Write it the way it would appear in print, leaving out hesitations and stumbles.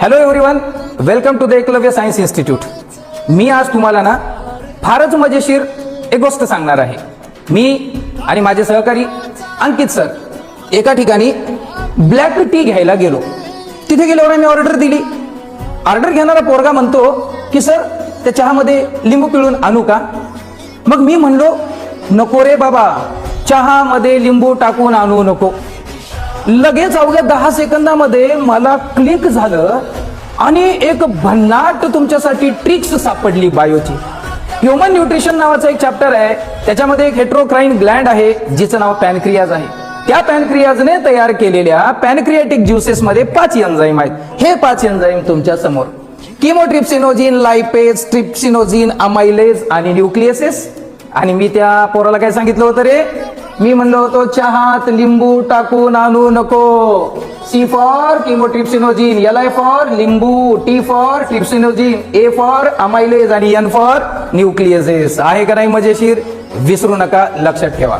Hello everyone, welcome to the Eklavya science institute. मी आज तुम्हाला ना फारच मजेशीर एक गोष्ट सांगणार आहे. मी आणि माझे सहकारी अंकित सर एका ठिकाणी ब्लॅक टी घ्यायला गेलो. तिथे गेल्यावर आम्ही ऑर्डर दिली. ऑर्डर घेणारा पोरगा म्हणतो की सर त्या चहामध्ये लिंबू पिळून आणू का? मग मी म्हणलो नको रे बाबा, चहामध्ये लिंबू टाकून आणू नको. लगेच अवघ्या 10 सेकंदामध्ये मला क्लिक झालं आणि एक भन्नाट तुमच्यासाठी ट्रिक्स सापडली बायोची. ह्युमन न्यूट्रिशन नावाचा एक चॅप्टर आहे. त्याच्यामध्ये एक हेट्रोक्राइन ग्लँड आहे जिचं नाव पॅनक्रियाज आहे. त्या पॅनक्रियाजने तयार केलेल्या पॅनक्रियाटिक ज्युसेस मध्ये 5 एन्झाईम आहेत. हे 5 एन्झाईम तुमच्या समोर किमोट्रिप्सिनोजिन, लायपेज, ट्रिप्सिनोजिन, अमायलेज आणि न्यूक्लियसेस. आणि मी त्या पोराला काय सांगितलं होतं रे? मी म्हणलो होतो चहात लिंबू टाकून आणू नको. C for chymotrypsinogen, L I for लिंबू, T for trypsinogen, A for amylase आणि एन फॉर न्यूक्लियसेस. आहे का नाही मजेशीर? विसरू नका, लक्षात ठेवा.